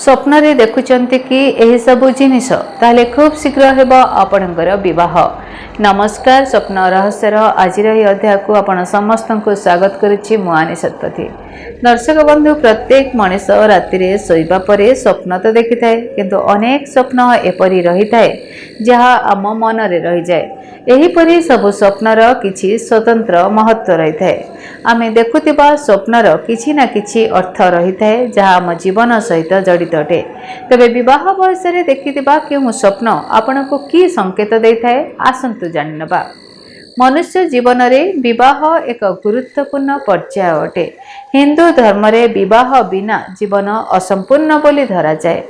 स्वप्न रे देखुचंती कि एही सबु जिनिस ताले खूब शीघ्र हेबो आपणकर विवाह। नमस्कार, स्वप्न रहस्यर आज अध्याय को आपण समस्त को स्वागत करुच्ची मुआनी शतपथी। दर्शक बंधु, प्रत्येक मनीष राति रे सोइबा परे स्वप्न तो देखि थाए, किंतु अनेक स्वप्न एपरी रही थाए जहाँ आम मन रे रही जाए। एहीपरि सबु स्वप्नर किछि स्वतंत्र महत्व रही थाए। आमे देखुथिबा स्वप्नर किछि ना किछि अर्थ रही थाए जहाँ आम जीवन सहित जड़ित अटे। तेबे विवाह बयस रे देखिथिबा केउ स्वप्न आपनकु की संकेत देइ थाए, आसंतु जानि नबा। मनुष्य जीवन में विवाह एक गुरुत्वपूर्ण पर्याय अटे। हिंदू धर्म रे विवाह बिना जीवन असंपूर्ण बोली धरा जाए।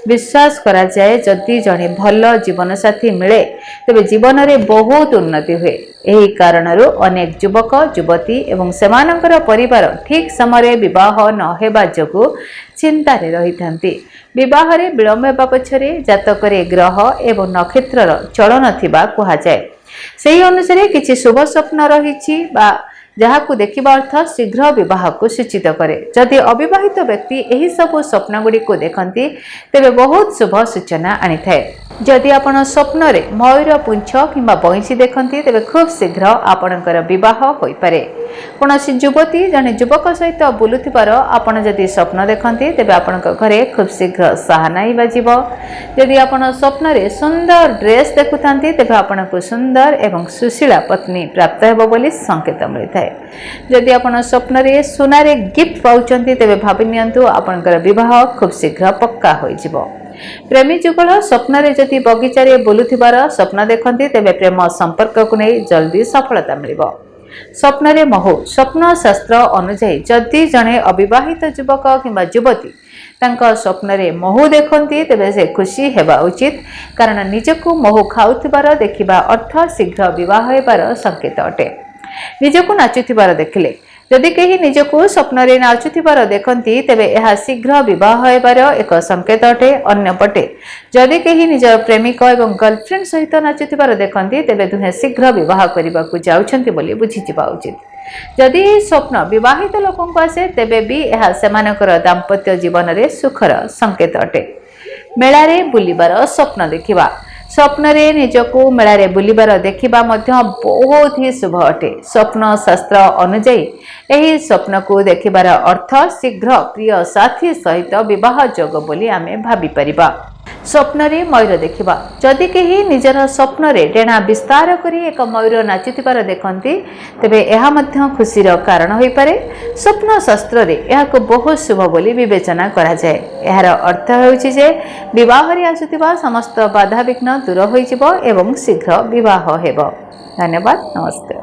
विश्वास करा जाए जदि जणे भल जीवन साथी मिले तेबे जीवन रे बहुत उन्नति हुए। एही कारणरू अनेक युवक युवती एवं सेमानकर परिवार ठीक समय विवाह न हेबा जोगु चिंता रे रही थांती। विवाह रे विलंब हेबा पछरे जातकरे ग्रह एवं नक्षत्रर चलन थिबा कुहा जाए। सेही अनुसारे किछि शुभ स्वप्न रही जहां देखिबा अर्थ शीघ्र विवाह को सूचित करे। जदि अविवाहित व्यक्ति एही सब स्वप्न गुडी को देखंती तेबे बहुत शुभ सूचना आनी थाए। जदि आपण स्वप्न रे मयूर पुंछ किंबा बंशी देखंती तेबे खूब शीघ्र आपणकर विवाह होई पारे। कोनोसी युवती जने युवक सहित बुलुथिबार आपण जदि स्वप्न देखंती तेबे आपणक घरे खूब शीघ्र साहनाई बाजिबो। जदि आपण स्वप्न रे सुंदर ड्रेस देखुथांती तेबे आपणक सुंदर एवं सुशीला पत्नी प्राप्त हेबो बोली संकेत मिलिथाए। जदि आपण स्वप्न रे सोना रे गिफ्ट पाउचंती तेबे भाबि नियंतु आपणकर विवाह खूब शीघ्र पक्का होई जिवो। प्रेमी जुगल स्वप्न रे जदि बगीचा रे बुलुथिबार स्वप्न देखंती तेबे प्रेम संपर्क को नै जल्दी सफलता मिलिबो। स्वप्न रे महु स्वप्न शास्त्र अनुसार जदि जणे अविवाहित युवक किंबा युवती तांका स्वप्न रे महु देखंती तेबे से खुशी हेबा उचित, कारण निजको महु खाउथिबार देखिबा अर्थ शीघ्र विवाह हेबार संकेत अटे। निजको नाचुथिबार देखिले जदि कहीं निजको स्वप्न रे नाचुथिबार देखंती तेबे एहा शीघ्र विवाह हेबार एक संकेत अटे। अन्यपटे जदि कहीं निज प्रेमिक एवं गर्लफ्रेंड सहित नाचुथिबार देखंती तेबे दुहे शीघ्र विवाह करबाकू जाउछंती बोली बुझिजिबा उचित। जदि स्वप्न विवाहित लोकंक आसे तेबे भी एहा सेमानकर दाम्पत्य जीवन रे सुखर संकेत अटे। मेला रे बुलिबार स्वप्न देखिबा स्वप्न रे निजको मेला रे बुलिबार देखिबा मध्य बहुत ही शुभ अटे। स्वप्न शास्त्र अनुसार एही स्वप्न को देखिबार अर्थ शीघ्र प्रिय साथी सहित विवाह योग बोली आमे भाबी परिबा। स्वप्न रे मयूर देखिबा जदि केही निजर स्वप्न रे डेणा विस्तार करी एक मयूर नाचुथिबार देखंती तेबे एहा मध्य खुशीर कारण होई पारे। स्वप्न शास्त्र रे एहाको बहुत शुभ बोली विवेचना करा जाय। एहार अर्थ हेउछि जे विवाह रे आसुथिबा समस्त बाधा विघ्न दूर होई जिवो एवं शीघ्र विवाह हेबो। धन्यवाद, नमस्ते।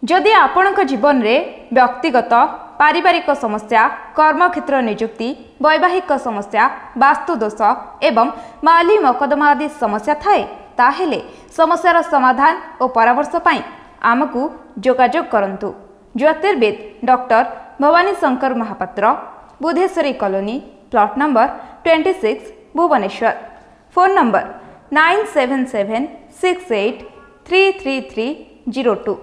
जदि आपणक जीवन रे व्यक्तिगत पारिवारिक समस्या, कर्मक्षेत्र नियुक्ति, वैवाहिक समस्या, वास्तु दोष एवं माली मकदमा आदि समस्या थाए ताहेले समस्यार समाधान और परामर्श पाई आमकु जोगाजोग करंतु। ज्योतिर्वेद doctor Bhabani Shankar Mahapatra, Budheswari colony, plot number 26, Bhubaneswar. Phone number 9776833302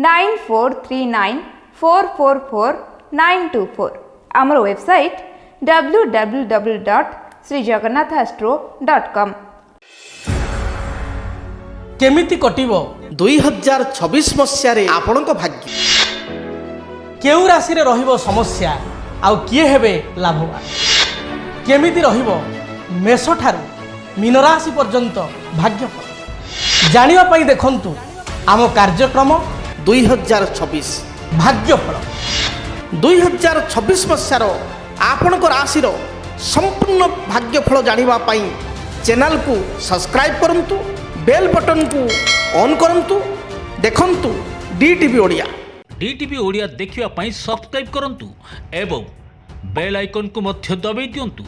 9439444924। आमर वेबसाइट www.srijagannathastro.com। केमिति कटिबो 2026 मसियारे आपणक भाग्य केउ राशि रे रहिबो समस्या आउ किए हेबे लाभवान, केमिति रहिबो मेष ठारू मीन राशि पर्यंत भाग्यफल जानिबा पई देखंतु आम कार्यक्रम 2026 भाग्यफल। 2026 मसियार आपणक राशिर संपूर्ण भाग्यफल जानिबा पई चैनल को सब्सक्राइब करंतु, बेल बटन को ऑन करंतु। देखंतु डीटीवी ओडिया। डीटीवी ओडिया देखिवा पई सब्सक्राइब करंतु एवं बेल आइकन को मध्य दबाई दियंतु।